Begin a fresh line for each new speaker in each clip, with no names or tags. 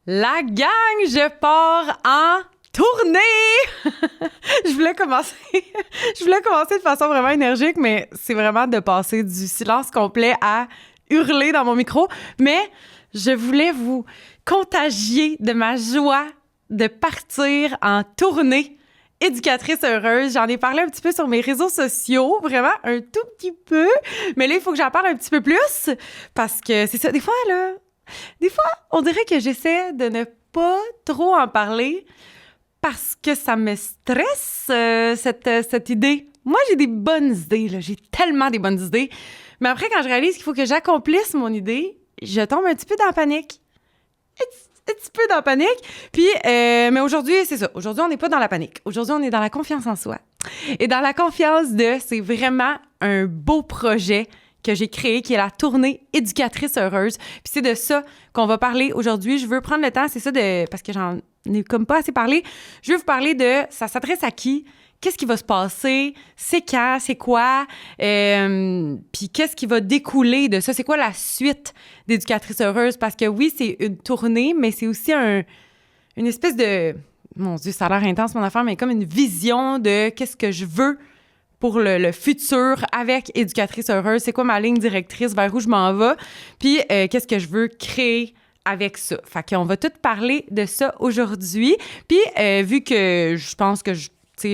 La gang, je pars en tournée! Je voulais commencer de façon vraiment énergique, mais c'est vraiment de passer du silence complet à hurler dans mon micro. Mais je voulais vous contagier de ma joie de partir en tournée éducatrice heureuse. J'en ai parlé un petit peu sur mes réseaux sociaux, vraiment un tout petit peu. Mais là, il faut que j'en parle un petit peu plus parce que c'est ça, des fois, on dirait que j'essaie de ne pas trop en parler parce que ça me stresse, cette idée. Moi, j'ai des bonnes idées, là. J'ai tellement des bonnes idées. Mais après, quand je réalise qu'il faut que j'accomplisse mon idée, je tombe un petit peu dans la panique. Un petit peu dans la panique. Puis, mais aujourd'hui, c'est ça. Aujourd'hui, on n'est pas dans la panique. Aujourd'hui, on est dans la confiance en soi. Et dans la confiance c'est vraiment un beau projet que j'ai créé, qui est la tournée éducatrice heureuse. Puis c'est de ça qu'on va parler aujourd'hui. Je veux prendre le temps, c'est ça, parce que j'en ai comme pas assez parlé. Je veux vous parler de, ça s'adresse à qui? Qu'est-ce qui va se passer? C'est quand? C'est quoi? Puis qu'est-ce qui va découler de ça? C'est quoi la suite d'Éducatrice heureuse? Parce que oui, c'est une tournée, mais c'est aussi une espèce de... Mon Dieu, ça a l'air intense, mon affaire, mais comme une vision de qu'est-ce que je veux pour le futur avec Éducatrice heureuse. C'est quoi ma ligne directrice? Vers où je m'en vais? Puis qu'est-ce que je veux créer avec ça? Fait qu'on va tout parler de ça aujourd'hui. Puis vu que je pense que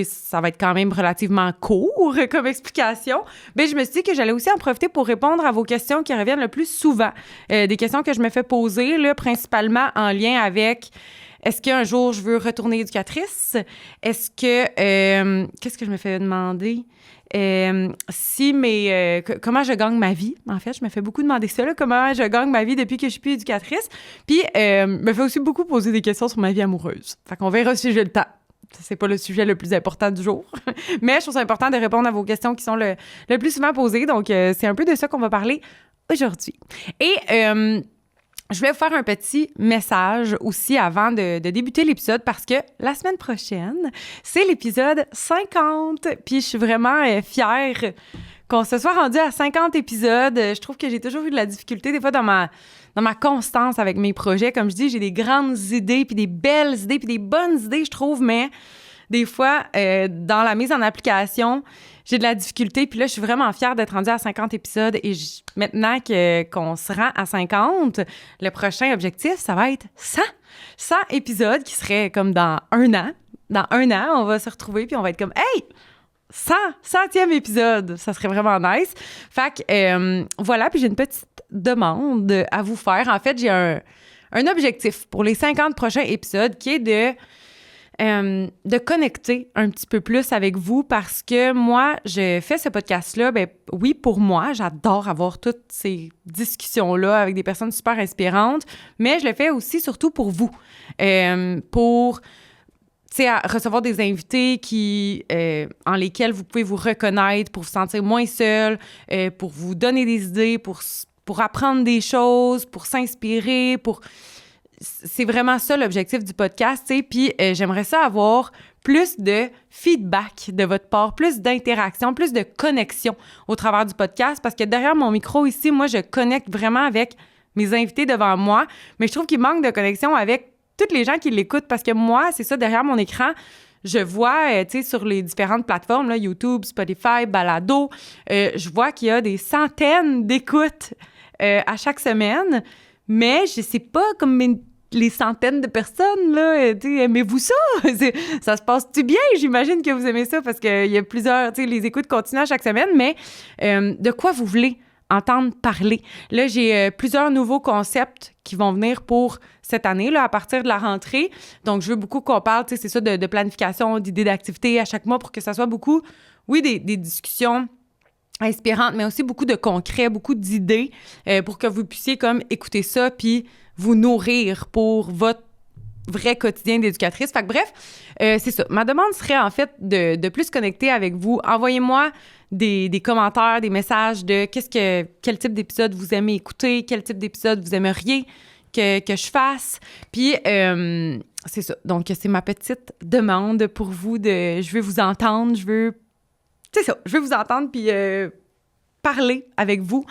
ça va être quand même relativement court comme explication, bien, je me suis dit que j'allais aussi en profiter pour répondre à vos questions qui reviennent le plus souvent. Des questions que je me fais poser, là, principalement en lien avec est-ce qu'un jour je veux retourner éducatrice? Est-ce que... qu'est-ce que je me fais demander? Comment je gagne ma vie? En fait, je me fais beaucoup demander ça, là, comment je gagne ma vie depuis que je suis plus éducatrice. Puis, me fait aussi beaucoup poser des questions sur ma vie amoureuse. Fait qu'on verra si j'ai le temps. C'est pas le sujet le plus important du jour. Mais je trouve ça important de répondre à vos questions qui sont le plus souvent posées. Donc, c'est un peu de ça qu'on va parler aujourd'hui. Et je voulais vous faire un petit message aussi avant de débuter l'épisode parce que la semaine prochaine, c'est l'épisode 50. Puis, je suis vraiment fière qu'on se soit rendu à 50 épisodes. Je trouve que j'ai toujours eu de la difficulté des fois dans ma constance avec mes projets. Comme je dis, j'ai des grandes idées, puis des belles idées, puis des bonnes idées, je trouve, mais des fois, dans la mise en application, j'ai de la difficulté. Puis là, je suis vraiment fière d'être rendue à 50 épisodes. Et maintenant qu'on se rend à 50, le prochain objectif, ça va être 100. 100 épisodes qui seraient comme dans un an. Dans un an, on va se retrouver, puis on va être comme « Hey! » 100e épisode, ça serait vraiment nice. Fait que voilà, puis j'ai une petite demande à vous faire. En fait, j'ai un objectif pour les 50 prochains épisodes qui est de connecter un petit peu plus avec vous parce que moi, je fais ce podcast-là, ben oui, pour moi, j'adore avoir toutes ces discussions-là avec des personnes super inspirantes, mais je le fais aussi surtout pour vous, pour à recevoir des invités en lesquels vous pouvez vous reconnaître pour vous sentir moins seul, pour vous donner des idées, pour apprendre des choses, pour s'inspirer, C'est vraiment ça l'objectif du podcast, tu sais. Puis j'aimerais ça avoir plus de feedback de votre part, plus d'interaction, plus de connexion au travers du podcast parce que derrière mon micro ici, moi, je connecte vraiment avec mes invités devant moi, mais je trouve qu'il manque de connexion avec toutes les gens qui l'écoutent, parce que moi, c'est ça, derrière mon écran, je vois, tu sais, sur les différentes plateformes, là, YouTube, Spotify, Balado, je vois qu'il y a des centaines d'écoutes à chaque semaine, mais je sais pas comme les centaines de personnes, là, tu sais, aimez-vous ça? Ça se passe-tu bien? J'imagine que vous aimez ça, parce qu'il y a plusieurs, tu sais, les écoutes continuent à chaque semaine, mais de quoi vous voulez entendre parler? Là, j'ai plusieurs nouveaux concepts qui vont venir pour cette année, là, à partir de la rentrée. Donc, je veux beaucoup qu'on parle, tu sais, c'est ça, de planification, d'idées d'activités à chaque mois pour que ça soit beaucoup, oui, des discussions inspirantes, mais aussi beaucoup de concret, beaucoup d'idées pour que vous puissiez comme écouter ça puis vous nourrir pour votre vrai quotidien d'éducatrice. Fait que bref, c'est ça. Ma demande serait en fait de plus connecter avec vous. Envoyez-moi des commentaires, des messages de quel type d'épisode vous aimez écouter, quel type d'épisode vous aimeriez que je fasse. Puis, c'est ça. Donc, c'est ma petite demande pour vous je veux vous entendre, je veux vous entendre puis parler avec vous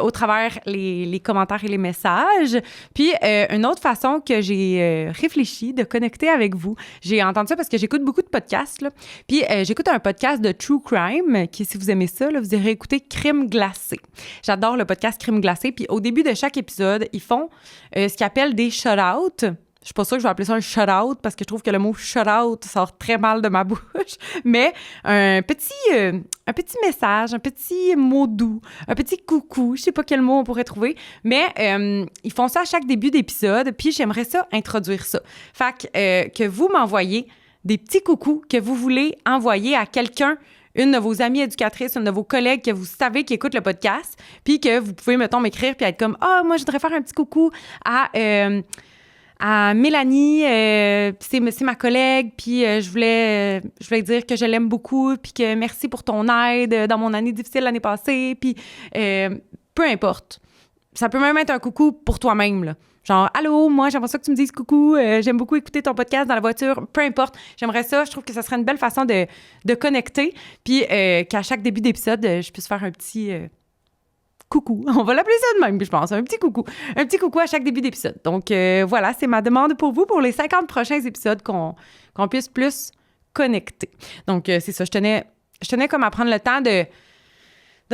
au travers les commentaires et les messages. Puis, une autre façon que j'ai réfléchi de connecter avec vous, j'ai entendu ça parce que j'écoute beaucoup de podcasts, là. Puis, j'écoute un podcast de True Crime, qui, si vous aimez ça, là, vous irez écouter Crime glacé. J'adore le podcast Crime glacé. Puis, au début de chaque épisode, ils font ce qu'ils appellent des shout-outs. Je suis pas sûre que je vais appeler ça un shout-out parce que je trouve que le mot shout-out sort très mal de ma bouche. Mais un petit message, un petit mot doux, un petit coucou, je sais pas quel mot on pourrait trouver. Mais ils font ça à chaque début d'épisode. Puis j'aimerais ça introduire ça. Fait que vous m'envoyez des petits coucous que vous voulez envoyer à quelqu'un, une de vos amies éducatrices, une de vos collègues que vous savez qui écoute le podcast, puis que vous pouvez, mettons, m'écrire puis être comme « Ah, moi, je voudrais faire un petit coucou à Mélanie, c'est ma collègue, puis je voulais dire que je l'aime beaucoup, puis que merci pour ton aide dans mon année difficile l'année passée, puis peu importe. Ça peut même être un coucou pour toi-même, là. Genre, allô, moi, j'aimerais ça que tu me dises coucou, j'aime beaucoup écouter ton podcast dans la voiture, peu importe. J'aimerais ça, je trouve que ça serait une belle façon de connecter, puis qu'à chaque début d'épisode, je puisse faire un petit... coucou. On va l'appeler ça de même, je pense. Un petit coucou. Un petit coucou à chaque début d'épisode. Donc, voilà, c'est ma demande pour vous pour les 50 prochains épisodes qu'on puisse plus connecter. Donc, c'est ça. Je tenais comme à prendre le temps de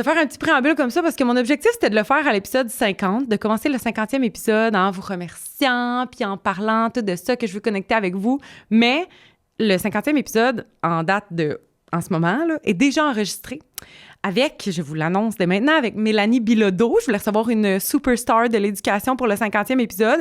faire un petit préambule comme ça parce que mon objectif, c'était de le faire à l'épisode 50, de commencer le 50e épisode en vous remerciant puis en parlant tout de ça que je veux connecter avec vous. Mais le 50e épisode, en ce moment, là, est déjà enregistré. Avec, je vous l'annonce dès maintenant, avec Mélanie Bilodeau. Je voulais recevoir une superstar de l'éducation pour le 50e épisode.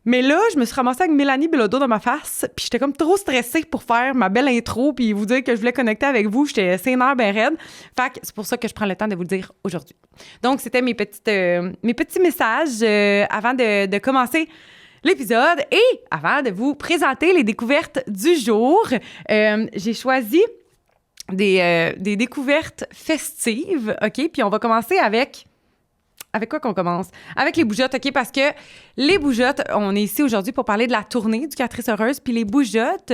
Mais là, je me suis ramassée avec Mélanie Bilodeau dans ma face, puis j'étais comme trop stressée pour faire ma belle intro puis vous dire que je voulais connecter avec vous. J'étais sénère ben raide. Fait que c'est pour ça que je prends le temps de vous le dire aujourd'hui. Donc, c'était mes petits messages avant de commencer l'épisode et avant de vous présenter les découvertes du jour. J'ai choisi des découvertes festives, OK? Puis on va commencer avec quoi qu'on commence? Avec les bougeottes, OK? Parce que les bougeottes, on est ici aujourd'hui pour parler de la tournée Éducatrice heureuse, puis les bougeottes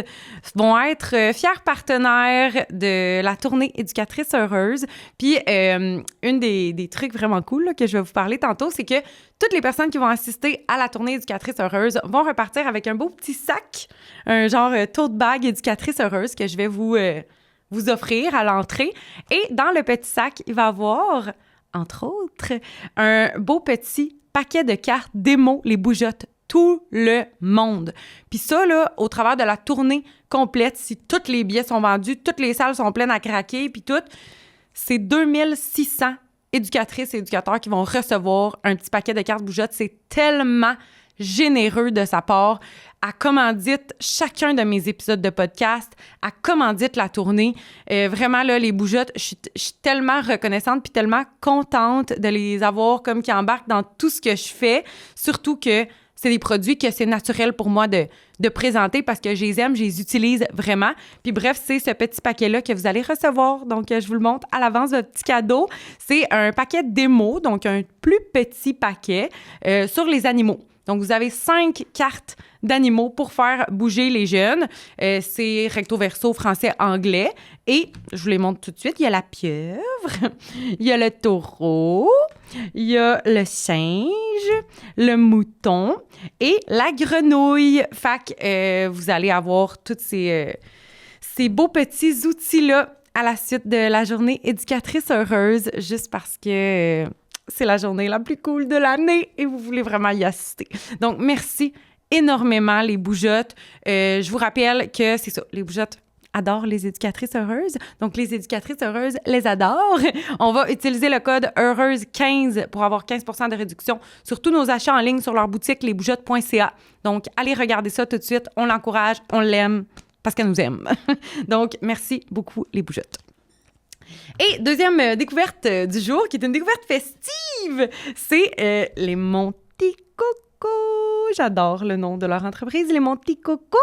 vont être fiers partenaires de la tournée Éducatrice heureuse. Puis une des trucs vraiment cool là, que je vais vous parler tantôt, c'est que toutes les personnes qui vont assister à la tournée Éducatrice heureuse vont repartir avec un beau petit sac, un genre tote bag Éducatrice heureuse que je vais vous offrir à l'entrée. Et dans le petit sac, il va y avoir, entre autres, un beau petit paquet de cartes démo, les bougeottes, tout le monde. Puis ça, là, au travers de la tournée complète, si tous les billets sont vendus, toutes les salles sont pleines à craquer, puis tout, c'est 2600 éducatrices et éducateurs qui vont recevoir un petit paquet de cartes bougeottes. C'est tellement généreux de sa part. Elle commandite chacun de mes épisodes de podcast, elle commandite la tournée. Vraiment, là, les bougeottes, je suis tellement reconnaissante puis tellement contente de les avoir comme qui embarquent dans tout ce que je fais. Surtout que c'est des produits que c'est naturel pour moi de présenter parce que je les aime, je les utilise vraiment. Puis bref, c'est ce petit paquet-là que vous allez recevoir. Donc, je vous le montre à l'avance, votre petit cadeau. C'est un paquet démo, donc un plus petit paquet sur les animaux. Donc, vous avez 5 cartes d'animaux pour faire bouger les jeunes. C'est recto verso, français, anglais. Et, je vous les montre tout de suite, il y a la pieuvre, il y a le taureau, il y a le singe, le mouton et la grenouille. Fait que vous allez avoir tous ces beaux petits outils-là à la suite de la journée éducatrice heureuse, juste parce que... c'est la journée la plus cool de l'année et vous voulez vraiment y assister. Donc, merci énormément, les bougeottes. Je vous rappelle que c'est ça, les bougeottes adorent les éducatrices heureuses. Donc, les éducatrices heureuses les adorent. On va utiliser le code HEUREUSE15 pour avoir 15% de réduction sur tous nos achats en ligne sur leur boutique lesbougeottes.ca. Donc, allez regarder ça tout de suite. On l'encourage, on l'aime parce qu'elle nous aime. Donc, merci beaucoup, les bougeottes. Et deuxième découverte du jour, qui est une découverte festive, c'est les Monti Coco. J'adore le nom de leur entreprise, les Monti Coco.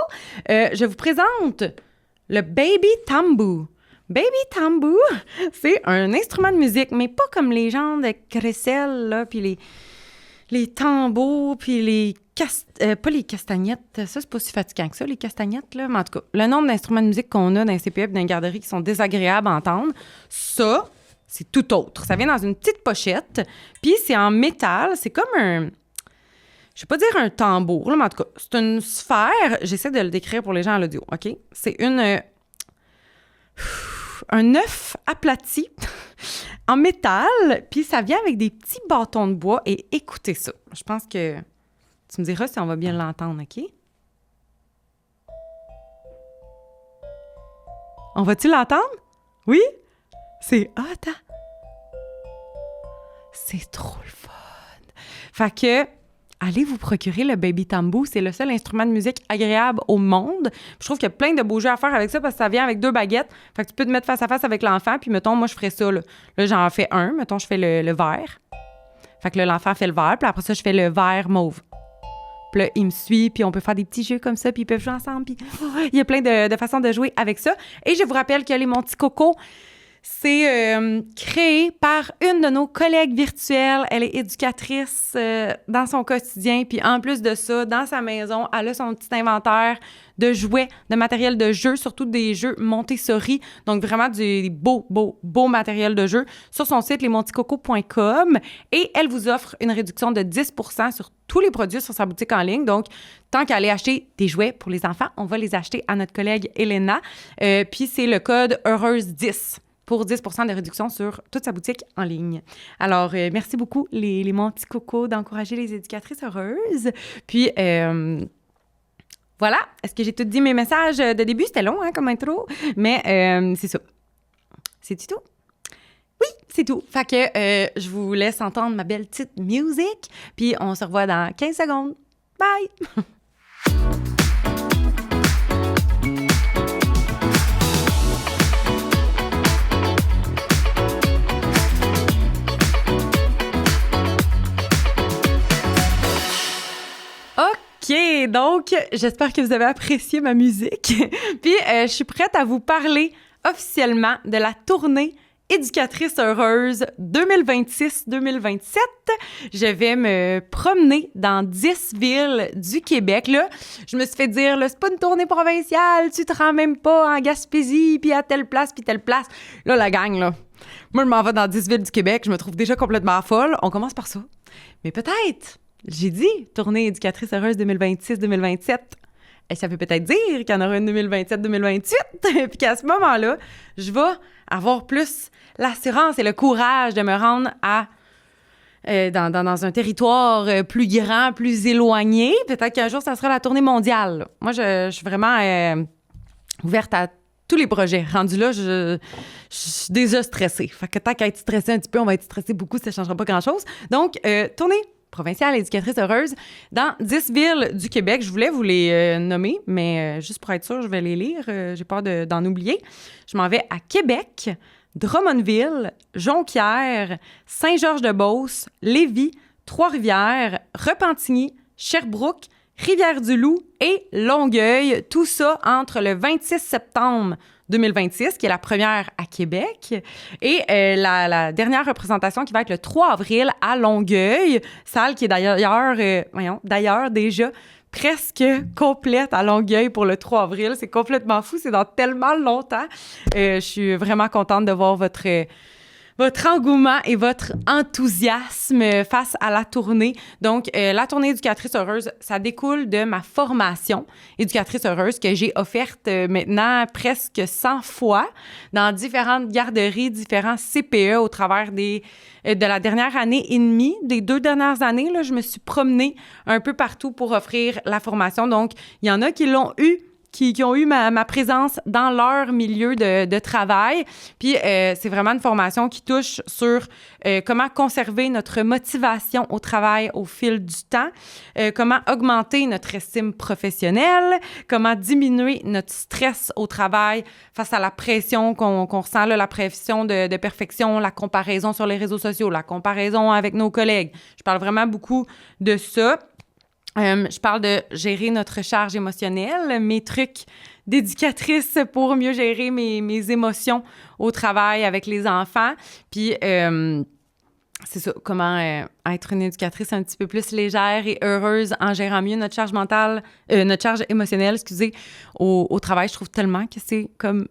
Je vous présente le Baby Tambour. Baby Tambour, c'est un instrument de musique, mais pas comme les gens de crécelle, là, puis les tambours, puis les pas les castagnettes, ça, c'est pas si fatigant que ça, les castagnettes, là. Mais en tout cas, le nombre d'instruments de musique qu'on a dans les CPF, dans les garderies qui sont désagréables à entendre, ça, c'est tout autre. Ça vient dans une petite pochette, puis c'est en métal. C'est comme un... Je vais pas dire un tambour, là, mais en tout cas, c'est une sphère. J'essaie de le décrire pour les gens à l'audio, OK? C'est un œuf aplati en métal, puis ça vient avec des petits bâtons de bois. Et écoutez ça. Je pense que tu me diras si on va bien l'entendre, OK? On va-tu l'entendre? Oui? C'est hot, hein? C'est trop le fun! Fait que, allez vous procurer le Baby Tambour. C'est le seul instrument de musique agréable au monde. Je trouve qu'il y a plein de beaux jeux à faire avec ça parce que ça vient avec 2 baguettes. Fait que tu peux te mettre face à face avec l'enfant. Puis, mettons, moi, je ferais ça. Là, j'en fais un. Mettons, je fais le vert. Fait que là, l'enfant fait le vert. Puis après ça, je fais le vert mauve. Puis là, il me suit. Puis on peut faire des petits jeux comme ça. Puis ils peuvent jouer ensemble. Puis il y a plein de façons de jouer avec ça. Et je vous rappelle que les Monty Coco, c'est créé par une de nos collègues virtuelles. Elle est éducatrice dans son quotidien. Puis en plus de ça, dans sa maison, elle a son petit inventaire de jouets, de matériel de jeu, surtout des jeux Montessori. Donc vraiment du beau matériel de jeu sur son site lesmonticoco.com. Et elle vous offre une réduction de 10% sur tous les produits sur sa boutique en ligne. Donc, tant qu'à aller acheter des jouets pour les enfants, on va les acheter à notre collègue Elena. Puis c'est le code Heureuse10. Pour 10% de réduction sur toute sa boutique en ligne. Alors, merci beaucoup, les Monty Coco, d'encourager les éducatrices heureuses. Puis, voilà. Est-ce que j'ai tout dit mes messages de début? C'était long, hein, comme intro. Mais c'est ça. C'est tout? Oui, c'est tout. Fait que je vous laisse entendre ma belle petite musique. Puis, on se revoit dans 15 secondes. Bye! OK, donc j'espère que vous avez apprécié ma musique. Puis je suis prête à vous parler officiellement de la tournée Éducatrice heureuse 2026-2027. Je vais me promener dans 10 villes du Québec. Là, je me suis fait dire, là, c'est pas une tournée provinciale, tu te rends même pas en Gaspésie, puis à telle place, puis telle place. Là, la gang, là, moi, je m'en vais dans 10 villes du Québec, je me trouve déjà complètement folle. On commence par ça. Mais peut-être... J'ai dit tournée éducatrice heureuse 2026-2027. Et ça veut peut-être dire qu'il y en aura une 2027-2028. Puis qu'à ce moment-là, je vais avoir plus l'assurance et le courage de me rendre dans un territoire plus grand, plus éloigné. Peut-être qu'un jour, ça sera la tournée mondiale. Là. Moi, je suis vraiment ouverte à tous les projets. Rendu là, je suis déjà stressée. Fait que tant qu'à être stressée un petit peu, on va être stressé beaucoup, ça ne changera pas grand-chose. Donc, tournée provinciale éducatrice heureuse dans 10 villes du Québec. Je voulais vous les nommer, mais juste pour être sûre, je vais les lire. J'ai peur d'en oublier. Je m'en vais à Québec, Drummondville, Jonquière, Saint-Georges-de-Beauce, Lévis, Trois-Rivières, Repentigny, Sherbrooke, Rivière-du-Loup et Longueuil. Tout ça entre le 26 septembre 2026, qui est la première à Québec, et la dernière représentation qui va être le 3 avril à Longueuil, salle qui est d'ailleurs déjà presque complète à Longueuil pour le 3 avril. C'est complètement fou, c'est dans tellement longtemps. Je suis vraiment contente de voir votre engouement et votre enthousiasme face à la tournée. Donc, la tournée Éducatrice heureuse, ça découle de ma formation Éducatrice heureuse que j'ai offerte maintenant presque 100 fois dans différentes garderies, différents CPE au travers de la dernière année et demie. Des 2 dernières années, là, je me suis promenée un peu partout pour offrir la formation. Donc, il y en a qui l'ont eu, qui ont eu ma présence dans leur milieu de travail. Puis, c'est vraiment une formation qui touche sur comment conserver notre motivation au travail au fil du temps, comment augmenter notre estime professionnelle, comment diminuer notre stress au travail face à la pression qu'on ressent, là, la pression de perfection, la comparaison sur les réseaux sociaux, la comparaison avec nos collègues. Je parle vraiment beaucoup de ça. Je parle de gérer notre charge émotionnelle, mes trucs d'éducatrice pour mieux gérer mes émotions au travail avec les enfants. Puis, c'est ça, comment être une éducatrice un petit peu plus légère et heureuse en gérant mieux notre charge mentale, notre charge émotionnelle, au travail. Je trouve tellement que c'est comme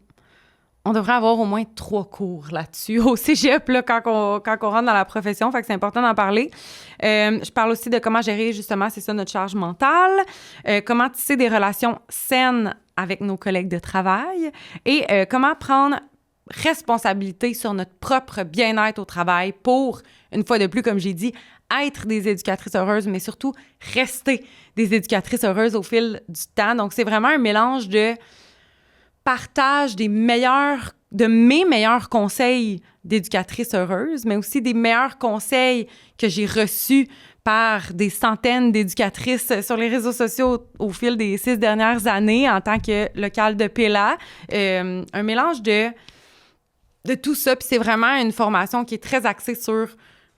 on devrait avoir au moins 3 cours là-dessus au cégep, là, quand on rentre dans la profession. Fait que c'est important d'en parler. Je parle aussi de comment gérer, justement, c'est ça, notre charge mentale, comment tisser des relations saines avec nos collègues de travail et comment prendre responsabilité sur notre propre bien-être au travail pour, une fois de plus, comme j'ai dit, être des éducatrices heureuses, mais surtout rester des éducatrices heureuses au fil du temps. Donc, c'est vraiment un mélange de partage de mes meilleurs conseils d'éducatrice heureuse, mais aussi des meilleurs conseils que j'ai reçus par des centaines d'éducatrices sur les réseaux sociaux au fil des 6 dernières années en tant que locale de PELA. Un mélange de tout ça, puis c'est vraiment une formation qui est très axée sur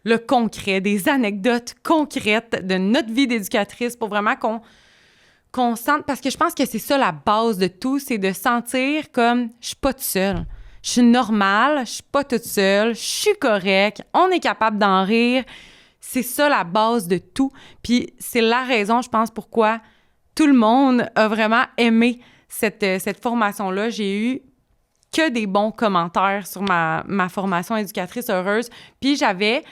le concret, des anecdotes concrètes de notre vie d'éducatrice pour vraiment qu'on sente, parce que je pense que c'est ça la base de tout, c'est de sentir comme je suis pas toute seule, je suis normale, je suis pas toute seule, je suis correcte, on est capable d'en rire. C'est ça la base de tout. Puis c'est la raison, je pense, pourquoi tout le monde a vraiment aimé cette formation-là. J'ai eu que des bons commentaires sur ma formation éducatrice heureuse. Puis j'avais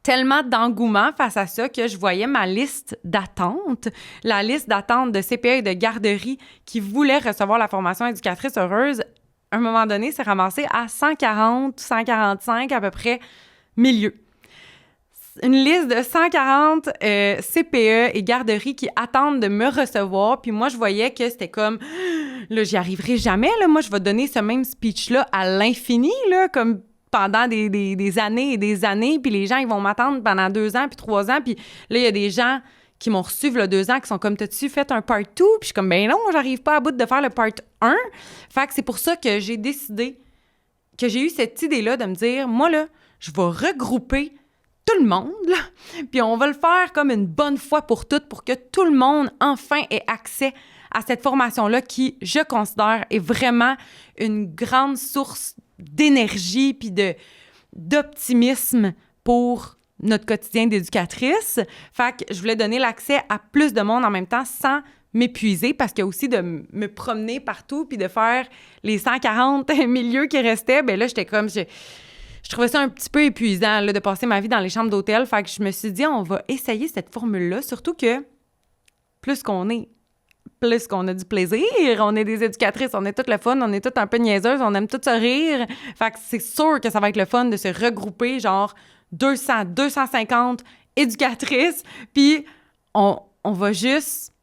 tellement d'engouement face à ça que je voyais ma liste d'attente, la liste d'attente de CPE et de garderie qui voulaient recevoir la formation éducatrice heureuse. À un moment donné, c'est ramassé à 140, 145 à peu près milieu. Une liste de 140 CPE et garderies qui attendent de me recevoir. Puis moi, je voyais que c'était comme, là, j'y arriverai jamais. Là. Moi, je vais donner ce même speech-là à l'infini, là, comme pendant des années et des années. Puis les gens, ils vont m'attendre pendant 2 ans puis 3 ans. Puis là, il y a des gens qui m'ont reçu il y a 2 ans qui sont comme, t'as-tu fait un part 2? Puis je suis comme, ben non, j'arrive pas à bout de faire le part 1. Fait que c'est pour ça que j'ai décidé, que j'ai eu cette idée-là de me dire, moi, là, je vais regrouper tout le monde, là. Puis on va le faire comme une bonne fois pour toutes pour que tout le monde, enfin, ait accès à cette formation-là qui, je considère, est vraiment une grande source d'énergie puis d'optimisme pour notre quotidien d'éducatrice. Fait que je voulais donner l'accès à plus de monde en même temps sans m'épuiser parce qu'il y a aussi de me promener partout puis de faire les 140 milieux qui restaient. Bien là, j'étais comme... Je trouvais ça un petit peu épuisant là, de passer ma vie dans les chambres d'hôtel. Fait que je me suis dit, on va essayer cette formule-là, surtout que plus qu'on a du plaisir, on est des éducatrices, on est toutes le fun, on est toutes un peu niaiseuses, on aime toutes se rire. Fait que c'est sûr que ça va être le fun de se regrouper, genre 200, 250 éducatrices, puis on va juste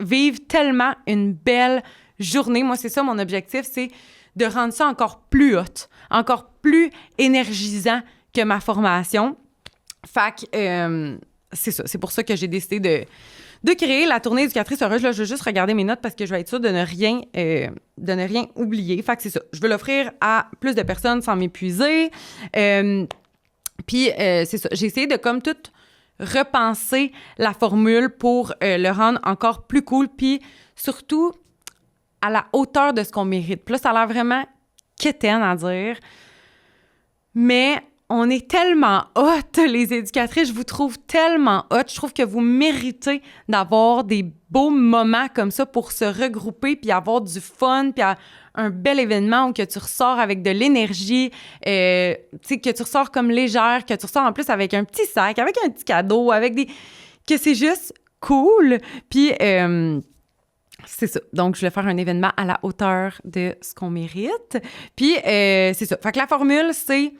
vivre tellement une belle journée. Moi, c'est ça mon objectif, c'est de rendre ça encore plus hot, encore plus énergisant que ma formation. Fait que c'est ça. C'est pour ça que j'ai décidé de créer la tournée éducatrice heureuse. Là, je veux juste regarder mes notes parce que je vais être sûre de ne rien oublier. Fait que c'est ça. Je veux l'offrir à plus de personnes sans m'épuiser. Puis c'est ça. J'ai essayé de comme tout repenser la formule pour le rendre encore plus cool. Puis surtout à la hauteur de ce qu'on mérite. Puis là, ça a l'air vraiment quétaine à dire, mais on est tellement hot, les éducatrices, je vous trouve tellement hot. Je trouve que vous méritez d'avoir des beaux moments comme ça pour se regrouper puis avoir du fun, puis un bel événement où que tu ressors avec de l'énergie, tu sais, que tu ressors comme légère, que tu ressors en plus avec un petit sac, avec un petit cadeau, avec que c'est juste cool. Puis... c'est ça. Donc, je voulais faire un événement à la hauteur de ce qu'on mérite. Puis, c'est ça. Fait que la formule, c'est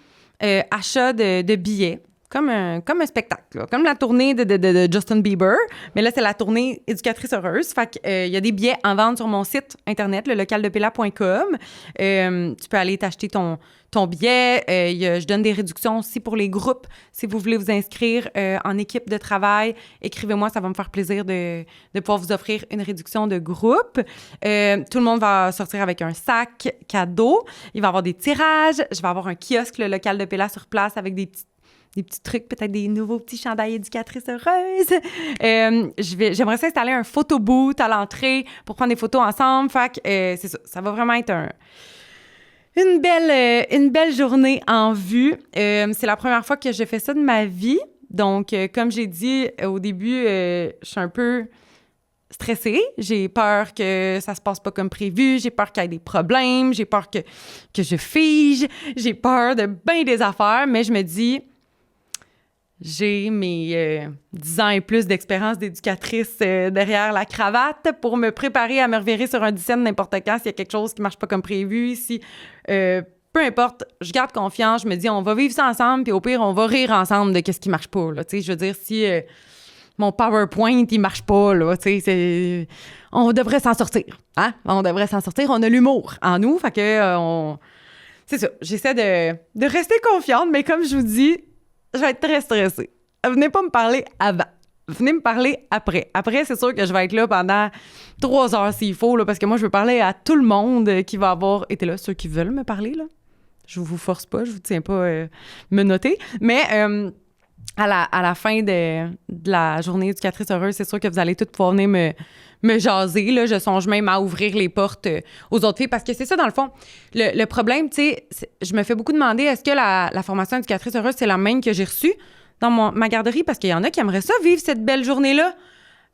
achat de billets, comme un spectacle, là, comme la tournée de Justin Bieber. Mais là, c'est la tournée éducatrice heureuse. Fait que y a des billets en vente sur mon site internet, le localdepela.com. Tu peux aller t'acheter ton billet. Je donne des réductions aussi pour les groupes. Si vous voulez vous inscrire en équipe de travail, écrivez-moi, ça va me faire plaisir de pouvoir vous offrir une réduction de groupe. Tout le monde va sortir avec un sac cadeau. Il va y avoir des tirages. Je vais avoir un kiosque, le local de Pella sur place avec des petits trucs, peut-être des nouveaux petits chandails éducatrices heureuses. J'aimerais ça installer un photo booth à l'entrée pour prendre des photos ensemble. Fait que c'est ça. Ça va vraiment être une belle journée en vue. C'est la première fois que je fais ça de ma vie. Donc, comme j'ai dit au début, je suis un peu stressée, j'ai peur que ça se passe pas comme prévu, j'ai peur qu'il y ait des problèmes, j'ai peur que je fige, j'ai peur de bien des affaires, mais je me dis, j'ai mes 10 ans et plus d'expérience d'éducatrice derrière la cravate pour me préparer à me revirer sur un dixième n'importe quand s'il y a quelque chose qui marche pas comme prévu, si... peu importe, je garde confiance, je me dis, on va vivre ça ensemble, puis au pire, on va rire ensemble de qu'est-ce qui marche pas, là, tu sais, je veux dire, si... mon PowerPoint, il marche pas, là, tu sais, on devrait s'en sortir, hein? On devrait s'en sortir, on a l'humour en nous, fait que, c'est ça, j'essaie de rester confiante, mais comme je vous dis, je vais être très stressée. Venez pas me parler avant, venez me parler après. Après, c'est sûr que je vais être là pendant 3 heures s'il faut, là, parce que moi, je veux parler à tout le monde qui va avoir été là, ceux qui veulent me parler, là. Je vous force pas, je vous tiens pas me noter, mais... à la fin de la journée éducatrice heureuse, c'est sûr que vous allez toutes pouvoir venir me jaser. Là. Je songe même à ouvrir les portes aux autres filles parce que c'est ça, dans le fond. Le problème, tu sais, je me fais beaucoup demander est-ce que la formation éducatrice heureuse, c'est la même que j'ai reçue dans ma garderie? Parce qu'il y en a qui aimeraient ça, vivre cette belle journée-là,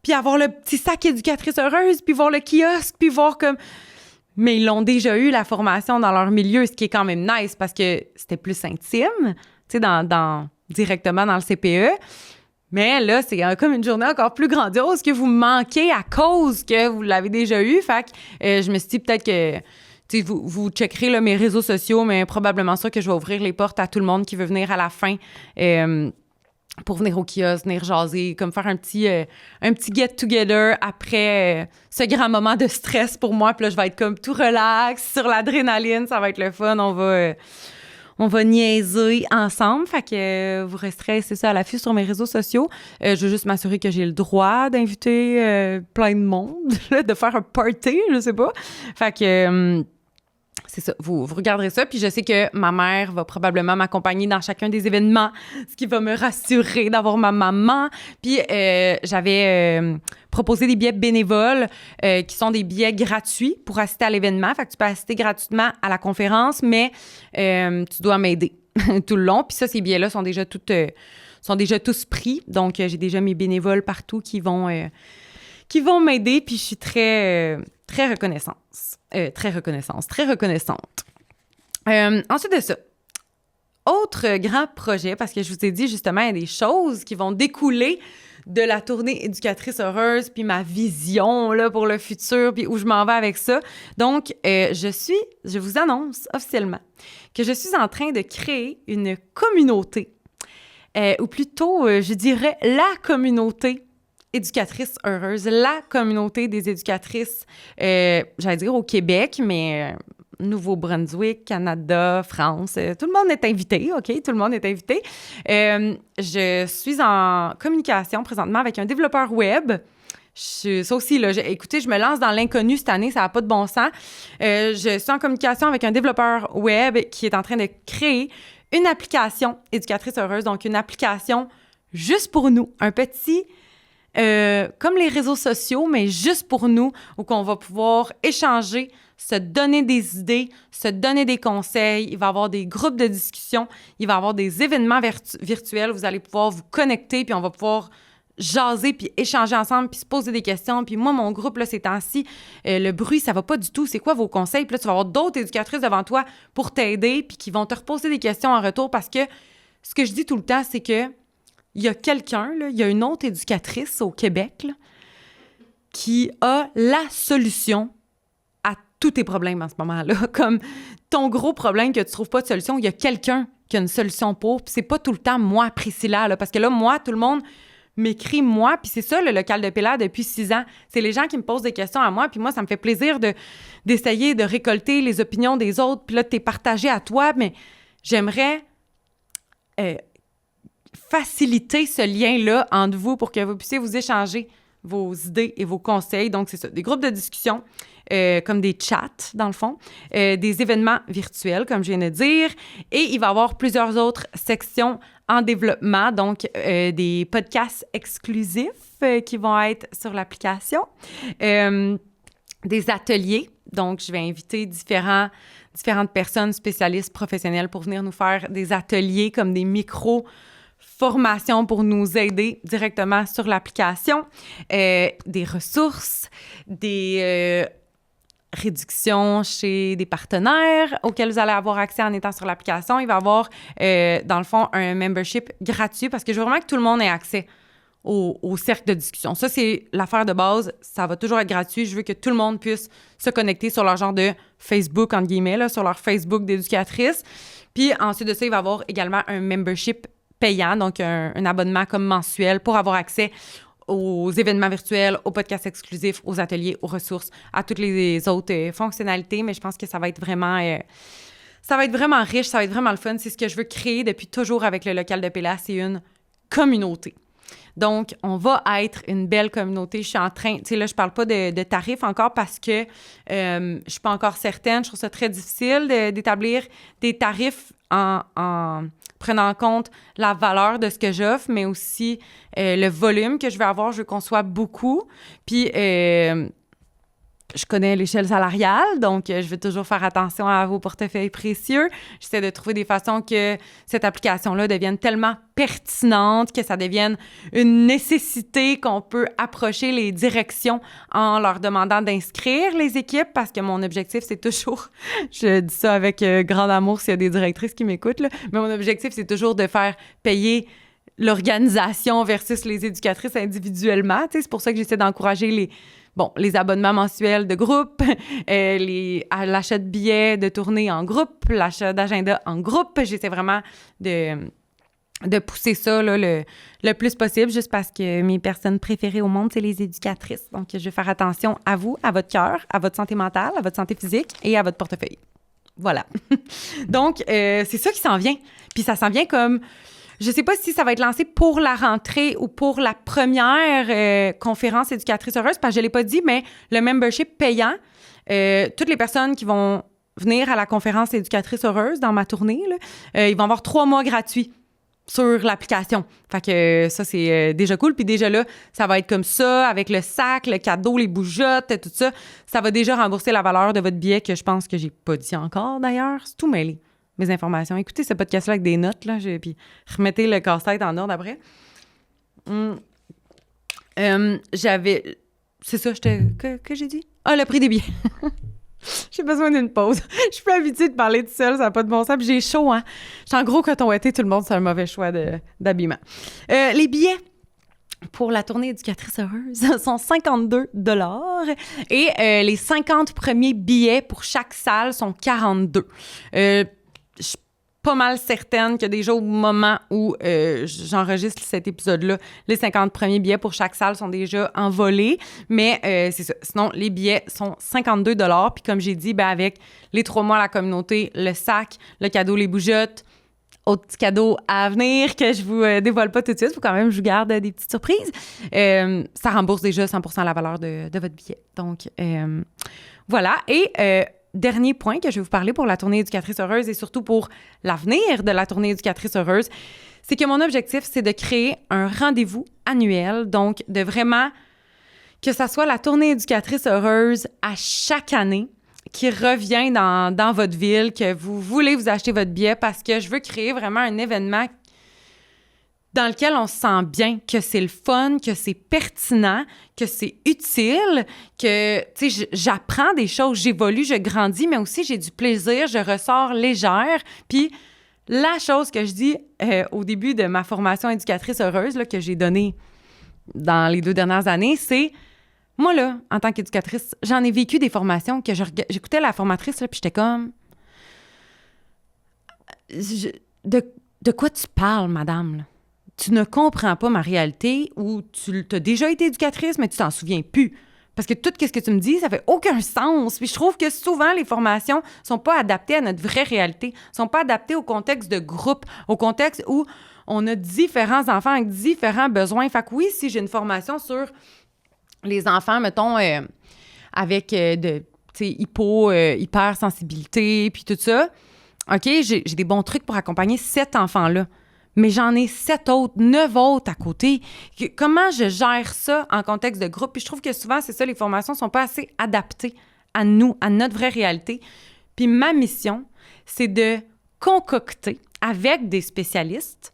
puis avoir le petit sac éducatrice heureuse, puis voir le kiosque, puis voir comme... Mais ils l'ont déjà eu, la formation, dans leur milieu, ce qui est quand même nice parce que c'était plus intime, tu sais, directement dans le CPE. Mais là, c'est comme une journée encore plus grandiose que vous manquez à cause que vous l'avez déjà eu. Fait que je me suis dit peut-être que vous checkerez là, mes réseaux sociaux, mais probablement ça que je vais ouvrir les portes à tout le monde qui veut venir à la fin pour venir au kiosque, venir jaser, comme faire un petit get-together après ce grand moment de stress pour moi. Puis là, je vais être comme tout relax, sur l'adrénaline, ça va être le fun. On va niaiser ensemble. Fait que vous resterez, c'est ça, à l'affût sur mes réseaux sociaux. Je veux juste m'assurer que j'ai le droit d'inviter plein de monde, de faire un party, je sais pas. Fait que c'est ça, vous regarderez ça. Puis je sais que ma mère va probablement m'accompagner dans chacun des événements, ce qui va me rassurer d'avoir ma maman. Puis j'avais proposé des billets bénévoles qui sont des billets gratuits pour assister à l'événement. Fait que tu peux assister gratuitement à la conférence, mais tu dois m'aider tout le long. Puis ça, ces billets-là sont déjà tous pris. Donc, j'ai déjà mes bénévoles partout qui vont m'aider. Puis je suis très reconnaissante. Très reconnaissante. Ensuite de ça, autre grand projet, parce que je vous ai dit justement, il y a des choses qui vont découler de la tournée éducatrice heureuse, puis ma vision là, pour le futur, puis où je m'en vais avec ça. Donc, je vous annonce officiellement que je suis en train de créer une communauté, ou plutôt, je dirais, la communauté éducatrice heureuse, la communauté des éducatrices, j'allais dire au Québec, mais Nouveau-Brunswick, Canada, France, tout le monde est invité, OK? Tout le monde est invité. Je suis en communication présentement avec un développeur web. Ça aussi, là, écoutez, je me lance dans l'inconnu cette année, ça n'a pas de bon sens. Je suis en communication avec un développeur web qui est en train de créer une application éducatrice heureuse, donc une application juste pour nous, un petit... comme les réseaux sociaux, mais juste pour nous, où on va pouvoir échanger, se donner des idées, se donner des conseils. Il va y avoir des groupes de discussion, il va y avoir des événements virtuels. Vous allez pouvoir vous connecter, puis on va pouvoir jaser, puis échanger ensemble, puis se poser des questions. Puis moi, mon groupe, là, ces temps-ci, le bruit, ça va pas du tout. C'est quoi vos conseils? Puis là, tu vas avoir d'autres éducatrices devant toi pour t'aider, puis qui vont te reposer des questions en retour, parce que ce que je dis tout le temps, c'est que il y a quelqu'un, là, il y a une autre éducatrice au Québec là, qui a la solution à tous tes problèmes en ce moment-là. Comme ton gros problème que tu trouves pas de solution, il y a quelqu'un qui a une solution pour. Puis c'est pas tout le temps moi, Priscilla, là, parce que là, moi, tout le monde m'écrit moi. Puis c'est ça, le local de Pella depuis 6 ans. C'est les gens qui me posent des questions à moi. Puis moi, ça me fait plaisir d'essayer de récolter les opinions des autres. Puis là, de t'es partagé à toi. Mais j'aimerais... faciliter ce lien-là entre vous pour que vous puissiez vous échanger vos idées et vos conseils. Donc, c'est ça, des groupes de discussion, comme des chats, dans le fond, des événements virtuels, comme je viens de dire, et il va y avoir plusieurs autres sections en développement, donc des podcasts exclusifs qui vont être sur l'application, des ateliers, donc je vais inviter différentes personnes spécialistes professionnelles pour venir nous faire des ateliers comme des micros formations pour nous aider directement sur l'application, des ressources, des réductions chez des partenaires auxquels vous allez avoir accès en étant sur l'application. Il va y avoir, dans le fond, un membership gratuit parce que je veux vraiment que tout le monde ait accès au cercle de discussion. Ça, c'est l'affaire de base. Ça va toujours être gratuit. Je veux que tout le monde puisse se connecter sur leur genre de Facebook, entre guillemets, là, sur leur Facebook d'éducatrice. Puis ensuite de ça, il va y avoir également un membership payant, donc un abonnement comme mensuel pour avoir accès aux événements virtuels, aux podcasts exclusifs, aux ateliers, aux ressources, à toutes les autres fonctionnalités. Mais je pense que ça va être vraiment riche, ça va être vraiment le fun. C'est ce que je veux créer depuis toujours avec le local de Péla, c'est une communauté. Donc, on va être une belle communauté. Je suis en train, tu sais, là, je parle pas de tarifs encore parce que je suis pas encore certaine. Je trouve ça très difficile d'établir des tarifs en prenant en compte la valeur de ce que j'offre, mais aussi le volume que je vais avoir. Je veux qu'on soit beaucoup. Puis, je connais l'échelle salariale, donc je vais toujours faire attention à vos portefeuilles précieux. J'essaie de trouver des façons que cette application-là devienne tellement pertinente, que ça devienne une nécessité qu'on peut approcher les directions en leur demandant d'inscrire les équipes, parce que mon objectif, c'est toujours, je dis ça avec grand amour s'il y a des directrices qui m'écoutent, là, mais mon objectif, c'est toujours de faire payer l'organisation versus les éducatrices individuellement. Tu sais, c'est pour ça que j'essaie d'encourager les abonnements mensuels de groupe, l'achat de billets de tournée en groupe, l'achat d'agenda en groupe. J'essaie vraiment de pousser ça là, le plus possible, juste parce que mes personnes préférées au monde, c'est les éducatrices. Donc, je vais faire attention à vous, à votre cœur, à votre santé mentale, à votre santé physique et à votre portefeuille. Voilà. Donc, c'est ça qui s'en vient. Puis ça s'en vient comme... Je ne sais pas si ça va être lancé pour la rentrée ou pour la première conférence éducatrice heureuse, parce que je ne l'ai pas dit, mais le membership payant, toutes les personnes qui vont venir à la conférence éducatrice heureuse dans ma tournée, là, ils vont avoir 3 mois gratuits sur l'application. Fait que ça, c'est déjà cool. Puis déjà là, ça va être comme ça, avec le sac, le cadeau, les bougeottes, tout ça. Ça va déjà rembourser la valeur de votre billet, que je pense que j'ai pas dit encore d'ailleurs. C'est tout mêlé. Mes informations. Écoutez ce podcast-là avec des notes, là, puis remettez le casse-tête en ordre après. J'avais... C'est ça, que j'ai dit? Ah, le prix des billets. J'ai besoin d'une pause. Je suis plus habituée de parler toute seule, ça n'a pas de bon sens. Puis j'ai chaud, hein? Je suis en gros coton ouaté, tout le monde, c'est un mauvais choix d'habillement. Les billets pour la tournée éducatrice heureuse sont 52 $ et les 50 premiers billets pour chaque salle sont 42 $. Je suis pas mal certaine que déjà au moment où j'enregistre cet épisode-là, les 50 premiers billets pour chaque salle sont déjà envolés. Mais c'est ça. Sinon, les billets sont 52 $. Puis comme j'ai dit, avec les 3 mois à la communauté, le sac, le cadeau, les bougeottes, autres petits cadeaux à venir que je vous dévoile pas tout de suite. Il faut quand même que je vous garde des petites surprises. Ça rembourse déjà 100% la valeur de votre billet. Donc, voilà. Et... dernier point que je vais vous parler pour la tournée éducatrice heureuse et surtout pour l'avenir de la tournée éducatrice heureuse, c'est que mon objectif, c'est de créer un rendez-vous annuel, donc de vraiment que ça soit la tournée éducatrice heureuse à chaque année qui revient dans votre ville, que vous voulez vous acheter votre billet parce que je veux créer vraiment un événement dans lequel on se sent bien, que c'est le fun, que c'est pertinent, que c'est utile, que, tu sais, j'apprends des choses, j'évolue, je grandis, mais aussi j'ai du plaisir, je ressors légère. Puis la chose que je dis au début de ma formation éducatrice heureuse, là, que j'ai donnée dans les 2 dernières années, c'est, moi, là, en tant qu'éducatrice, j'en ai vécu des formations que j'écoutais la formatrice, là, puis j'étais comme... De quoi tu parles, madame, là? Tu ne comprends pas ma réalité ou tu as déjà été éducatrice, mais tu t'en souviens plus. Parce que tout ce que tu me dis, ça fait aucun sens. Puis je trouve que souvent, les formations sont pas adaptées à notre vraie réalité, sont pas adaptées au contexte de groupe, au contexte où on a différents enfants avec différents besoins. Fait que oui, si j'ai une formation sur les enfants, mettons, avec hypersensibilité, puis tout ça, OK, j'ai des bons trucs pour accompagner cet enfant-là. Mais j'en ai 7 autres, 9 autres à côté. Comment je gère ça en contexte de groupe? Puis je trouve que souvent, c'est ça, les formations ne sont pas assez adaptées à nous, à notre vraie réalité. Puis ma mission, c'est de concocter avec des spécialistes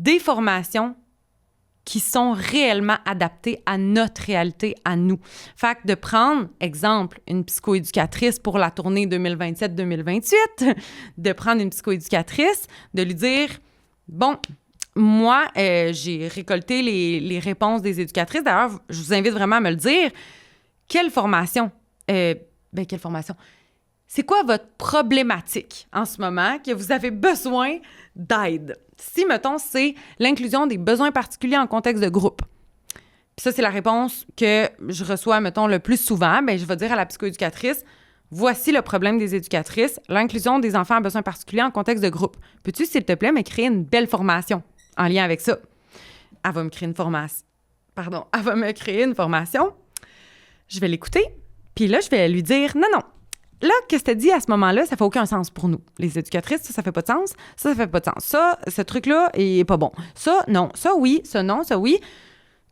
des formations qui sont réellement adaptées à notre réalité, à nous. Fait que de prendre, exemple, une psychoéducatrice pour la tournée 2027-2028, de prendre une psychoéducatrice, de lui dire, bon, moi, j'ai récolté les réponses des éducatrices. D'ailleurs, je vous invite vraiment à me le dire. Quelle formation? Quelle formation? C'est quoi votre problématique en ce moment que vous avez besoin d'aide? Si, mettons, c'est l'inclusion des besoins particuliers en contexte de groupe. Puis ça, c'est la réponse que je reçois, mettons, le plus souvent. Bien, je vais dire à la psychoéducatrice, voici le problème des éducatrices, l'inclusion des enfants à besoins particuliers en contexte de groupe. Peux-tu, s'il te plaît, me créer une belle formation en lien avec ça? Elle va me créer une formation. Elle va me créer une formation. Je vais l'écouter. Puis là, je vais lui dire, non. Là, qu'est-ce que tu dis à ce moment-là, ça fait aucun sens pour nous. Les éducatrices, ça fait pas de sens. Ça fait pas de sens. Ça, ce truc-là est pas bon. Ça, non. Ça, oui. Ça, non. Ça, oui.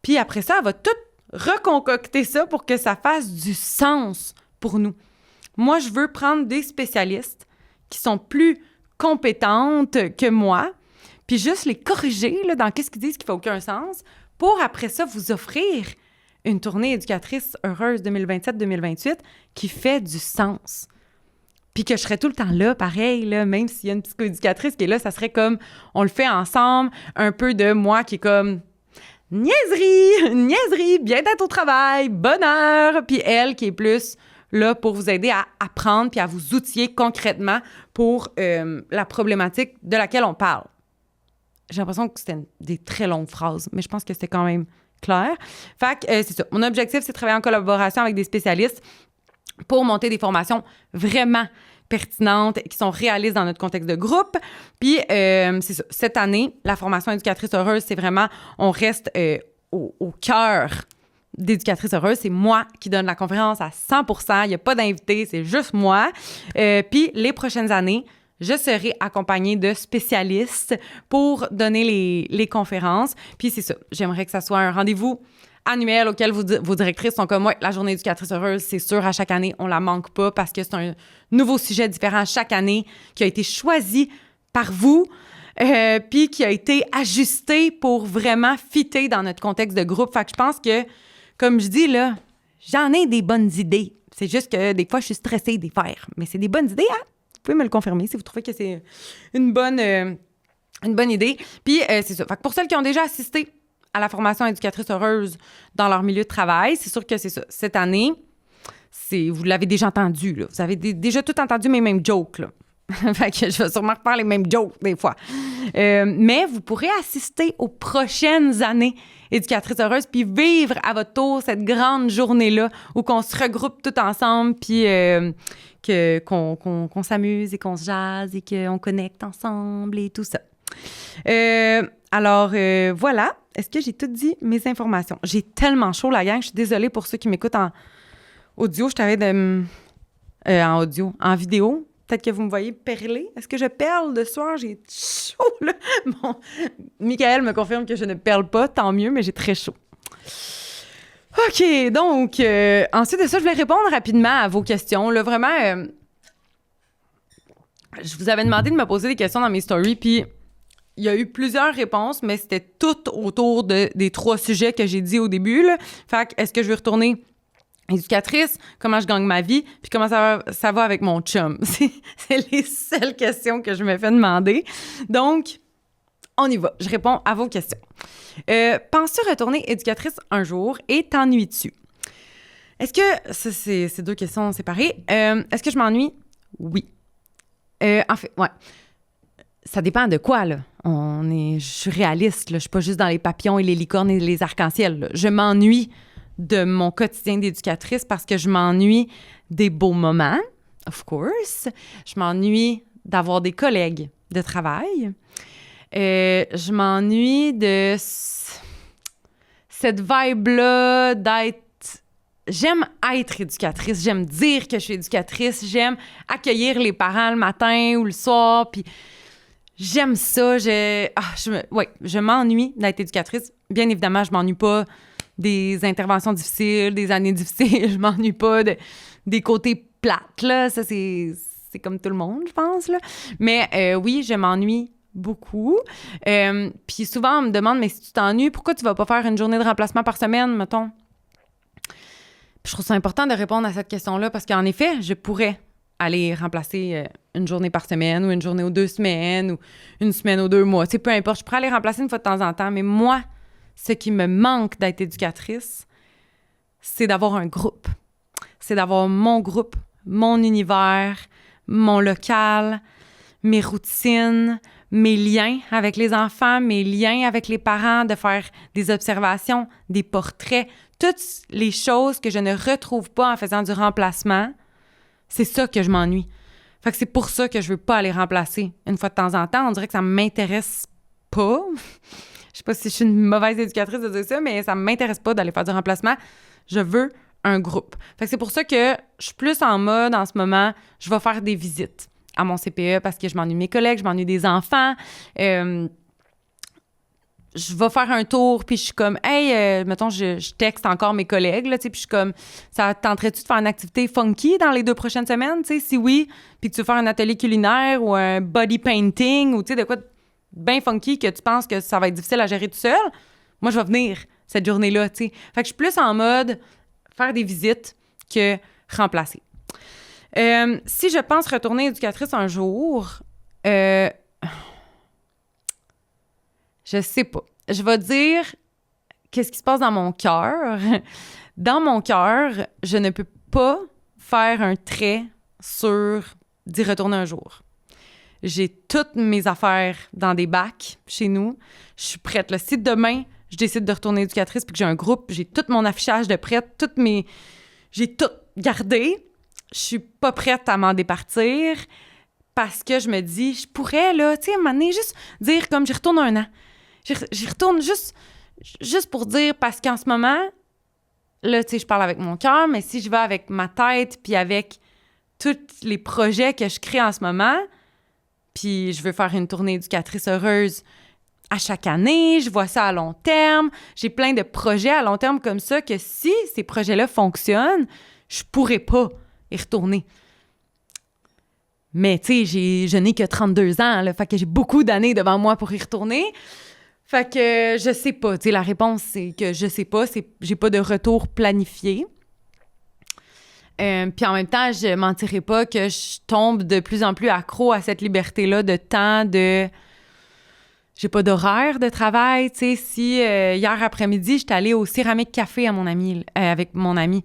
Puis après ça, elle va tout reconcocter ça pour que ça fasse du sens pour nous. Moi, je veux prendre des spécialistes qui sont plus compétentes que moi, puis juste les corriger là, dans qu'est-ce qu'ils disent qui fait aucun sens, pour après ça vous offrir une tournée éducatrice heureuse 2027-2028 qui fait du sens. Puis que je serais tout le temps là, pareil, là, même s'il y a une psychoéducatrice qui est là, ça serait comme, on le fait ensemble, un peu de moi qui est comme niaiserie, bien d'être au travail, bonheur, puis elle qui est plus là pour vous aider à apprendre puis à vous outiller concrètement pour la problématique de laquelle on parle. J'ai l'impression que c'était des très longues phrases, mais je pense que c'était quand même clair. Fait que c'est ça. Mon objectif, c'est de travailler en collaboration avec des spécialistes pour monter des formations vraiment pertinentes, qui sont réalistes dans notre contexte de groupe. Puis, c'est ça. Cette année, la formation éducatrice heureuse, c'est vraiment, on reste au cœur d'éducatrice heureuse. C'est moi qui donne la conférence à 100%. Il n'y a pas d'invité, c'est juste moi. Puis, les prochaines années, je serai accompagnée de spécialistes pour donner les conférences. Puis c'est ça, j'aimerais que ça soit un rendez-vous annuel auquel vos directrices sont comme, ouais, la journée éducatrice heureuse, c'est sûr, à chaque année, on la manque pas parce que c'est un nouveau sujet différent chaque année qui a été choisi par vous, puis qui a été ajusté pour vraiment fitter dans notre contexte de groupe. Fait que je pense que, comme je dis, là, j'en ai des bonnes idées. C'est juste que des fois, je suis stressée d'y faire. Mais c'est des bonnes idées, hein? Vous pouvez me le confirmer si vous trouvez que c'est une bonne idée. Puis, c'est ça. Fait que pour celles qui ont déjà assisté à la formation éducatrice heureuse dans leur milieu de travail, c'est sûr que c'est ça. Cette année, vous l'avez déjà entendu, là. Vous avez déjà tout entendu mes mêmes jokes, là. Fait que je vais sûrement refaire les mêmes jokes des fois. Mais vous pourrez assister aux prochaines années éducatrices heureuses puis vivre à votre tour cette grande journée-là où qu'on se regroupe tout ensemble puis qu'on s'amuse et qu'on se jase et qu'on connecte ensemble et tout ça. Alors, voilà. Est-ce que j'ai tout dit mes informations? J'ai tellement chaud, la gang. Je suis désolée pour ceux qui m'écoutent en audio. Je t'avais en audio. En vidéo. Peut-être que vous me voyez perler. Est-ce que je perle de soir? J'ai chaud, là. Bon, Michael me confirme que je ne perle pas. Tant mieux, mais j'ai très chaud. OK, donc, ensuite de ça, je vais répondre rapidement à vos questions. Là, vraiment, je vous avais demandé de me poser des questions dans mes stories, puis il y a eu plusieurs réponses, mais c'était tout autour des 3 sujets que j'ai dit au début. Là. Fait que, est-ce que je vais retourner éducatrice, comment je gagne ma vie, puis comment ça va avec mon chum. C'est les seules questions que je me fais demander. Donc, on y va. Je réponds à vos questions. Penses-tu retourner éducatrice un jour et t'ennuies-tu? Est-ce que... Ça, c'est 2 questions séparées. Est-ce que je m'ennuie? Oui. En fait, ouais. Ça dépend de quoi, là. Je suis réaliste, là. Je suis pas juste dans les papillons et les licornes et les arcs-en-ciel, là. Je m'ennuie de mon quotidien d'éducatrice parce que je m'ennuie des beaux moments, of course. Je m'ennuie d'avoir des collègues de travail. Je m'ennuie de cette vibe-là d'être... J'aime être éducatrice, j'aime dire que je suis éducatrice, j'aime accueillir les parents le matin ou le soir, puis j'aime ça. Je m'ennuie d'être éducatrice. Bien évidemment, je m'ennuie pas des interventions difficiles, des années difficiles. Je m'ennuie pas des côtés plates, là. Ça, c'est comme tout le monde, je pense, là. Mais oui, je m'ennuie beaucoup. Puis souvent, on me demande, mais si tu t'ennuies, pourquoi tu vas pas faire une journée de remplacement par semaine, mettons? Puis je trouve ça important de répondre à cette question-là parce qu'en effet, je pourrais aller remplacer une journée par semaine ou une journée aux 2 semaines ou une semaine aux 2 mois. Tu sais, peu importe, je pourrais aller remplacer une fois de temps en temps, mais moi, ce qui me manque d'être éducatrice, c'est d'avoir un groupe. C'est d'avoir mon groupe, mon univers, mon local, mes routines, mes liens avec les enfants, mes liens avec les parents, de faire des observations, des portraits, toutes les choses que je ne retrouve pas en faisant du remplacement, c'est ça que je m'ennuie. Fait que c'est pour ça que je veux pas aller remplacer une fois de temps en temps. On dirait que ça m'intéresse pas. Je sais pas si je suis une mauvaise éducatrice de dire ça, mais ça m'intéresse pas d'aller faire du remplacement. Je veux un groupe. Fait que c'est pour ça que je suis plus en mode, en ce moment, je vais faire des visites à mon CPE parce que je m'ennuie de mes collègues, je m'ennuie des enfants. Je vais faire un tour, puis je suis comme, hey, mettons, je texte encore mes collègues, là, tu sais, puis je suis comme, ça tenterait-tu de faire une activité funky dans les 2 prochaines semaines, tu sais, si oui, puis que tu veux faire un atelier culinaire ou un body painting ou, tu sais, de quoi bien funky que tu penses que ça va être difficile à gérer tout seul, moi, je vais venir cette journée-là, tu sais. Fait que je suis plus en mode faire des visites que remplacer. Si je pense retourner éducatrice un jour, je sais pas. Je vais dire qu'est-ce qui se passe dans mon cœur. Dans mon cœur, je ne peux pas faire un trait sur d'y retourner un jour. J'ai toutes mes affaires dans des bacs chez nous. Je suis prête. Là, si demain, je décide de retourner éducatrice puis que j'ai un groupe, j'ai tout mon affichage de prête, j'ai tout gardé. Je suis pas prête à m'en départir parce que je me dis, je pourrais, là, tu sais, à un moment donné, juste dire comme j'y retourne un an. J'y retourne juste pour dire, parce qu'en ce moment, là, tu sais, je parle avec mon cœur, mais si je vais avec ma tête puis avec tous les projets que je crée en ce moment, puis je veux faire une tournée éducatrice heureuse à chaque année, je vois ça à long terme, j'ai plein de projets à long terme comme ça que si ces projets-là fonctionnent, je pourrais pas y retourner. Mais tu sais, je n'ai que 32 ans, là, fait que j'ai beaucoup d'années devant moi pour y retourner. Fait que je sais pas. Tu sais, la réponse, c'est que je sais pas. J'ai pas de retour planifié. Puis en même temps, je mentirais pas que je tombe de plus en plus accro à cette liberté-là de temps, j'ai pas d'horaire de travail. Tu sais, si hier après-midi, j'étais allée au Céramique Café avec mon ami.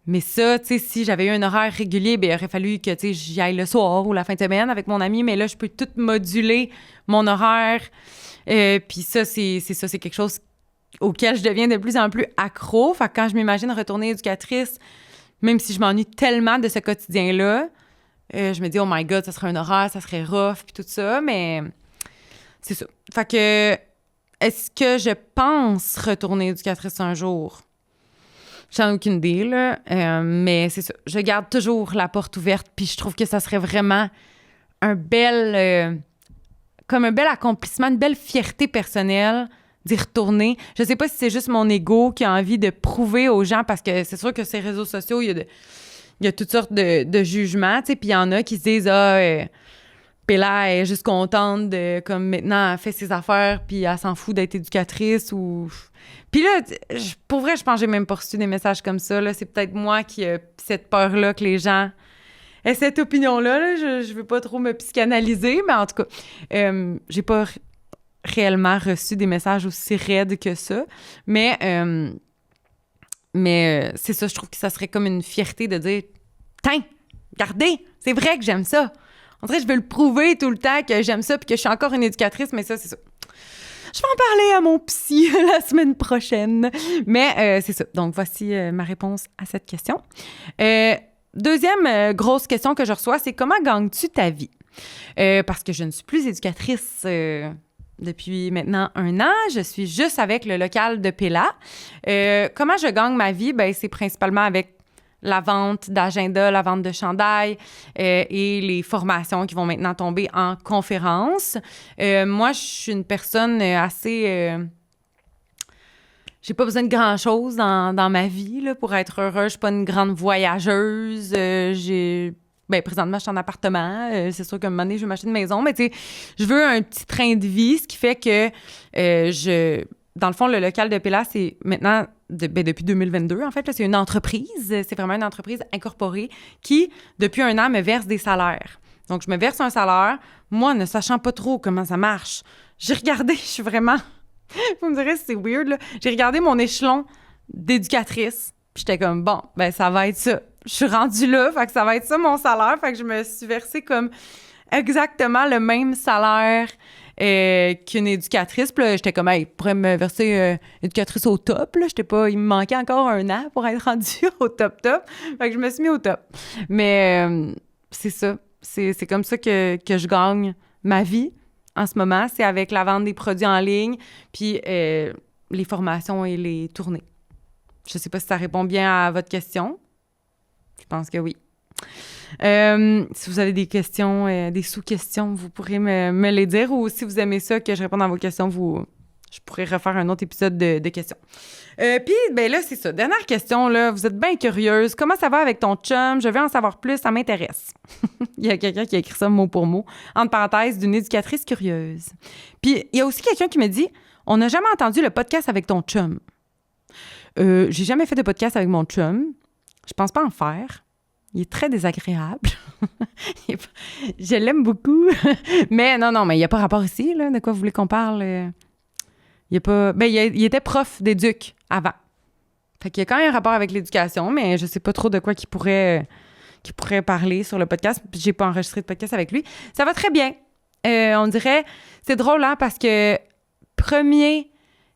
Mais ça, tu sais, si j'avais eu un horaire régulier, bien, il aurait fallu que, tu sais, j'y aille le soir ou la fin de semaine avec mon ami. Mais là, je peux tout moduler mon horaire. Puis ça, c'est quelque chose auquel je deviens de plus en plus accro. Fait que quand je m'imagine retourner éducatrice, même si je m'ennuie tellement de ce quotidien-là, je me dis, oh my God, ça serait un horaire, ça serait rough, puis tout ça, mais c'est ça. Fait que, est-ce que je pense retourner éducatrice un jour? J'en ai aucune idée, là, mais c'est ça. Je garde toujours la porte ouverte, puis je trouve que ça serait vraiment comme un bel accomplissement, une belle fierté personnelle d'y retourner. Je sais pas si c'est juste mon ego qui a envie de prouver aux gens, parce que c'est sûr que ces réseaux sociaux, il y a toutes sortes de jugements, tu sais, puis il y en a qui se disent « Péla est juste contente de, comme maintenant, elle fait ses affaires, puis elle s'en fout d'être éducatrice » ou... Puis là, pour vrai, je pense que j'ai même pas reçu des messages comme ça, là. C'est peut-être moi qui ai cette peur-là que les gens aient cette opinion-là, là. Je veux pas trop me psychanalyser, mais en tout cas, j'ai pas réellement reçu des messages aussi raides que ça. Mais c'est ça, je trouve que ça serait comme une fierté de dire « Tiens, regardez, c'est vrai que j'aime ça. » En vrai, je veux le prouver tout le temps que j'aime ça puis que je suis encore une éducatrice, mais ça, c'est ça. Je vais en parler à mon psy la semaine prochaine. Mais c'est ça. Donc, voici ma réponse à cette question. Deuxième grosse question que je reçois, c'est comment gagnes-tu ta vie? Parce que je ne suis plus éducatrice depuis maintenant 1 an. Je suis juste avec le local de Péla. Comment je gagne ma vie? Ben, c'est principalement avec la vente d'agenda, la vente de chandail et les formations qui vont maintenant tomber en conférence. Moi, je suis une personne assez... j'ai pas besoin de grand-chose dans ma vie là, pour être heureuse. Je suis pas une grande voyageuse. Ben, présentement, je suis en appartement. C'est sûr qu'à un moment donné, je veux m'acheter une maison. Mais tu sais, je veux un petit train de vie, ce qui fait que dans le fond, le local de Pella, c'est maintenant, depuis 2022, en fait, là, c'est une entreprise. C'est vraiment une entreprise incorporée qui, depuis 1 an, me verse des salaires. Donc, je me verse un salaire. Moi, ne sachant pas trop comment ça marche, j'ai regardé, je suis vraiment... Vous me direz si c'est weird, là. J'ai regardé mon échelon d'éducatrice. Puis j'étais comme, bon, ben ça va être ça. Je suis rendue là, fait que ça va être ça mon salaire. Fait que je me suis versée comme exactement le même salaire qu'une éducatrice. Puis là, j'étais comme, hey, pourrais me verser éducatrice au top, là. J'étais pas... Il me manquait encore 1 an pour être rendue au top. Fait que je me suis mis au top. Mais c'est ça. C'est comme ça que je gagne ma vie en ce moment. C'est avec la vente des produits en ligne, puis les formations et les tournées. Je sais pas si ça répond bien à votre question. Je pense que oui. Si vous avez des questions, des sous-questions, vous pourrez me les dire. Ou si vous aimez ça, que je réponde à vos questions, je pourrais refaire un autre épisode de questions. Puis, ben là, c'est ça. Dernière question, là. Vous êtes bien curieuse. Comment ça va avec ton chum? Je veux en savoir plus, ça m'intéresse. Il y a quelqu'un qui a écrit ça mot pour mot, entre parenthèses, d'une éducatrice curieuse. Puis, il y a aussi quelqu'un qui me dit, on n'a jamais entendu le podcast avec ton chum. J'ai jamais fait de podcast avec mon chum. Je pense pas en faire. Il est très désagréable. Je l'aime beaucoup. Mais non, mais il n'y a pas rapport ici, là. De quoi vous voulez qu'on parle? Il y a pas... Ben, il était prof d'éduc avant. Fait qu'il y a quand même un rapport avec l'éducation, mais je sais pas trop de quoi qu'il pourrait parler sur le podcast. Puis j'ai pas enregistré de podcast avec lui. Ça va très bien. On dirait... C'est drôle, hein, parce que premier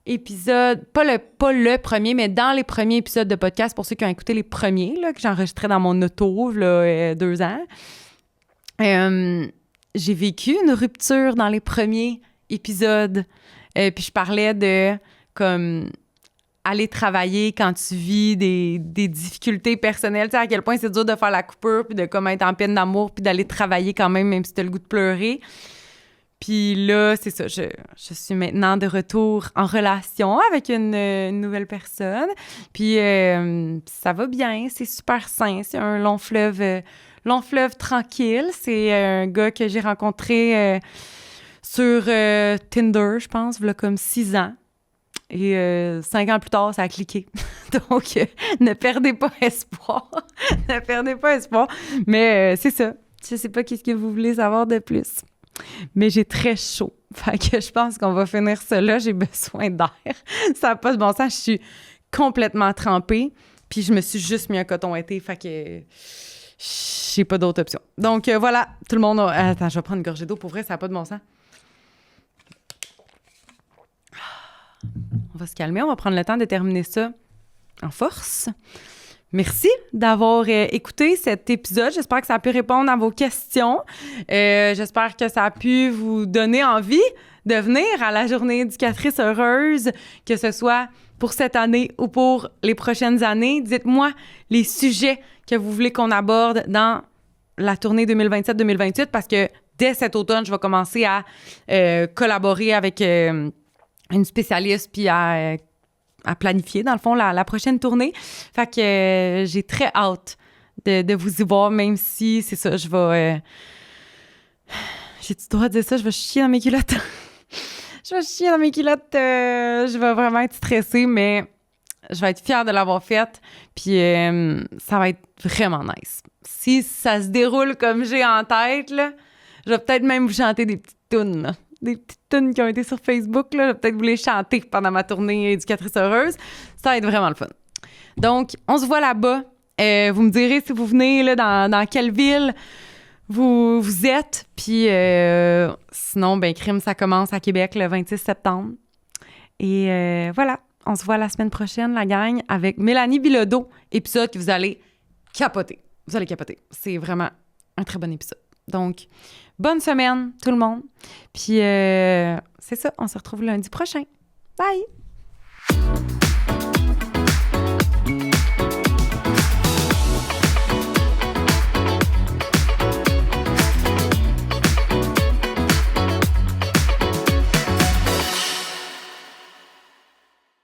épisode, pas le premier, mais dans les premiers épisodes de podcast, pour ceux qui ont écouté les premiers, là, que j'enregistrais dans mon auto, là, 2 ans, j'ai vécu une rupture dans les premiers épisodes. Puis je parlais de, comme, aller travailler quand tu vis des difficultés personnelles, tu sais, à quel point c'est dur de faire la coupure, puis de comme être en peine d'amour, puis d'aller travailler quand même si t'as le goût de pleurer. Puis là, c'est ça, je suis maintenant de retour en relation avec une nouvelle personne. Puis ça va bien, c'est super sain, c'est un long fleuve tranquille. C'est un gars que j'ai rencontré sur Tinder, je pense, il y a comme 6 ans. Et 5 ans plus tard, ça a cliqué. Donc, ne perdez pas espoir. Ne perdez pas espoir. Mais c'est ça. Je sais pas qu'est-ce que vous voulez savoir de plus. Mais j'ai très chaud. Fait que je pense qu'on va finir ça là. J'ai besoin d'air. Ça n'a pas de bon sens. Je suis complètement trempée. Puis je me suis juste mis un coton été. Fait que j'ai pas d'autre option. Donc voilà, tout le monde... Attends, je vais prendre une gorgée d'eau. Pour vrai, ça n'a pas de bon sens. On va se calmer. On va prendre le temps de terminer ça en force. Merci d'avoir écouté cet épisode. J'espère que ça a pu répondre à vos questions. J'espère que ça a pu vous donner envie de venir à la journée éducatrice heureuse, que ce soit pour cette année ou pour les prochaines années. Dites-moi les sujets que vous voulez qu'on aborde dans la tournée 2027-2028 parce que dès cet automne, je vais commencer à collaborer avec une spécialiste puis à planifier, dans le fond, la prochaine tournée. Fait que j'ai très hâte de vous y voir, même si, c'est ça, je vais... J'ai-tu le droit de dire ça? Je vais chier dans mes culottes. Je vais chier dans mes culottes. Je vais vraiment être stressée, mais je vais être fière de l'avoir faite. Puis ça va être vraiment nice. Si ça se déroule comme j'ai en tête, là, je vais peut-être même vous chanter des petites tounes, là. Des petites tunes qui ont été sur Facebook, là. Je vais peut-être vous les chanter pendant ma tournée éducatrice heureuse. Ça va être vraiment le fun. Donc, on se voit là-bas. Vous me direz si vous venez là, dans quelle ville vous êtes. Puis sinon, ben crime, ça commence à Québec le 26 septembre. Et voilà, on se voit la semaine prochaine, la gang, avec Mélanie Bilodeau. Épisode que vous allez capoter. Vous allez capoter. C'est vraiment un très bon épisode. Donc, bonne semaine, tout le monde. Puis, c'est ça, on se retrouve lundi prochain. Bye!